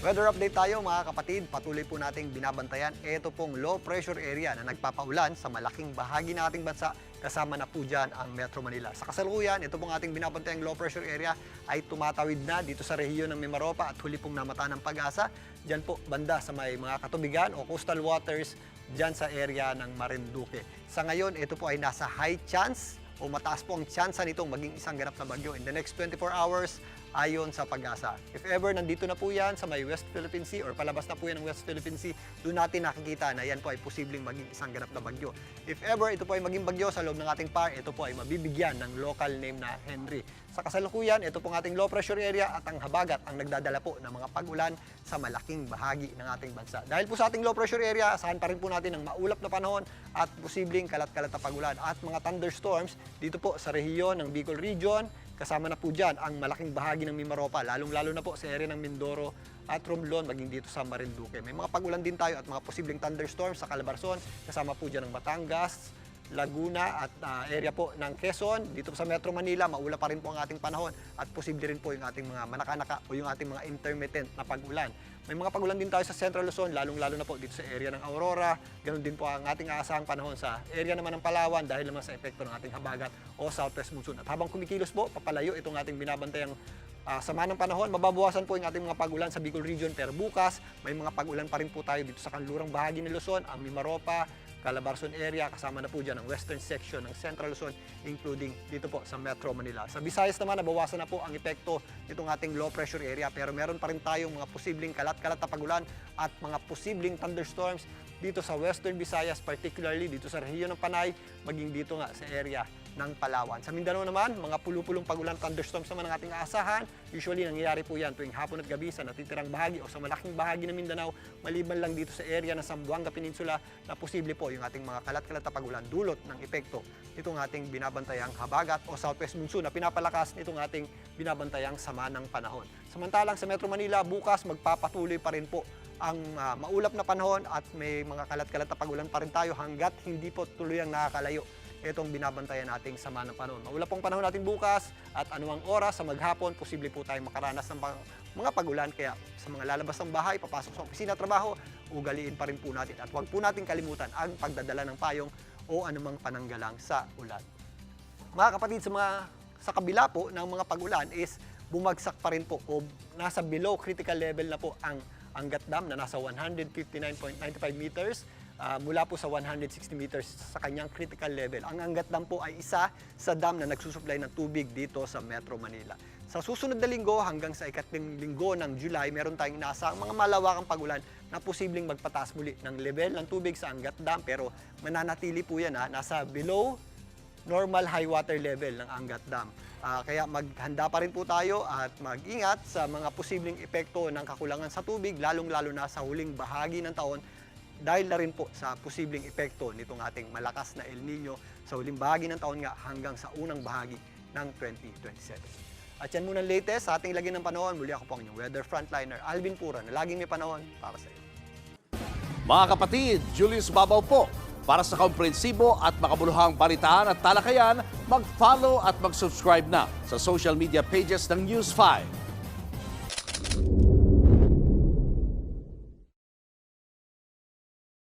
Weather update tayo mga kapatid, patuloy po nating binabantayan. Ito pong low pressure area na nagpapaulan sa malaking bahagi ng ating bansa. Kasama na po dyan ang Metro Manila. Sa kasalukuyan, ito pong ating binabantayang low pressure area ay tumatawid na dito sa rehiyon ng Mimaropa at huli pong namata ng Pag-asa. Diyan po banda sa may mga katubigan o coastal waters dyan sa area ng Marinduque. Sa ngayon, ito po ay nasa high chance o mataas po ang tsansa nitong maging isang ganap na bagyo in the next 24 hours ayon sa Pag-asa. If ever nandito na po yan sa may West Philippine Sea or palabas na po yan ng West Philippine Sea, doon natin nakikita na yan po ay posibleng maging isang ganap na bagyo. If ever ito po ay maging bagyo sa loob ng ating PAR, ito po ay mabibigyan ng local name na Henry. Sa kasalukuyan, ito pong ating low pressure area at ang habagat ang nagdadala po ng mga pag-ulan sa malaking bahagi ng ating bansa. Dahil po sa ating low pressure area, asahan pa rin po natin ng maulap na panahon at posibleng kalat-kalat na pag-ulan at mga thunderstorms dito po sa rehiyon ng Bicol Region. Kasama na po dyan ang malaking bahagi ng Mimaropa, lalong-lalo na po sa area ng Mindoro at Romblon, maging dito sa Marinduque. May mga pag-ulan din tayo at mga posibleng thunderstorms sa Calabarzon, kasama po dyan ng Batangas, Laguna at area po ng Quezon. Dito sa Metro Manila, maula pa rin po ang ating panahon at posible rin po yung ating mga manakanaka o yung ating mga intermittent na pag-ulan. May mga pag-ulan din tayo sa Central Luzon, lalong-lalo na po dito sa area ng Aurora. Ganon din po ang ating aasahang panahon sa area naman ng Palawan dahil naman sa epekto ng ating habagat o southwest monsoon. At habang kumikilos po, papalayo itong ating binabantayang sama ng panahon, mababawasan po yung ating mga pag-ulan sa Bicol Region. Pero bukas, may mga pag-ulan pa rin po tayo dito sa kanlurang bahagi ng Luzon, ang Mimaropa, Calabarzon area, kasama na po dyan ang western section ng Central Luzon, including dito po sa Metro Manila. Sa Visayas naman, nabawasan na po ang epekto nitong ating low pressure area, pero meron pa rin tayong mga posibleng kalat-kalat na pag-ulan at mga posibleng thunderstorms dito sa Western Visayas, particularly dito sa rehiyon ng Panay, maging dito nga sa area ng Palawan. Sa Mindanao naman, mga pulupulong pag-ulan, thunderstorms naman ang ating aasahan. Usually, nangyayari po yan tuwing hapon at gabi sa natitirang bahagi o sa malaking bahagi ng Mindanao, maliban lang dito sa area ng Zamboanga Peninsula na posible po yung ating mga kalat-kalat na pag-ulan dulot ng epekto nitong ating binabantayang habagat o southwest monsoon na pinapalakas nitong ating binabantayang sama ng panahon. Samantalang sa Metro Manila, bukas magpapatuloy pa rin po ang maulap na panahon at may mga kalat-kalat na pag-ulan pa rin tayo hanggat hindi po tuluyang nakakalayo itong binabantayan nating sama ng panahon. Maulap pong panahon natin bukas at anuang oras sa maghapon, posible po tayong makaranas ng mga pag-ulan. Kaya sa mga lalabas ng bahay, papasok sa opisina, trabaho, ugaliin pa rin po natin. At huwag po natin kalimutan ang pagdadala ng payong o anumang pananggalang sa ulan. Mga kapatid, sa kabila po ng mga pag-ulan is bumagsak pa rin po o nasa below critical level na po ang Angat Dam na nasa 159.95 meters. Mula po sa 160 meters sa kanyang critical level. Ang Angat Dam po ay isa sa dam na nagsusupply ng tubig dito sa Metro Manila. Sa susunod na linggo hanggang sa ikatlong linggo ng July, meron tayong inaasahang mga malawakang pag-ulan na posibleng magpataas muli ng level ng tubig sa Angat Dam. Pero mananatili po yan, nasa below normal high water level ng Angat Dam. Kaya maghanda pa rin po tayo at mag-ingat sa mga posibleng epekto ng kakulangan sa tubig, lalong-lalo na sa huling bahagi ng taon, dahil na rin po sa posibleng epekto nitong ating malakas na El Nino sa huling bahagi ng taon nga hanggang sa unang bahagi ng 2027. At yan muna ang latest sa ating lagyan ng panahon. Muli ako po ang inyong weather frontliner, Alvin Pura, na laging may panahon para sa iyo. Mga kapatid, Julius Babaw po. Para sa komprehensibo at makabuluhang balitaan at talakayan, mag-follow at mag-subscribe na sa social media pages ng News 5.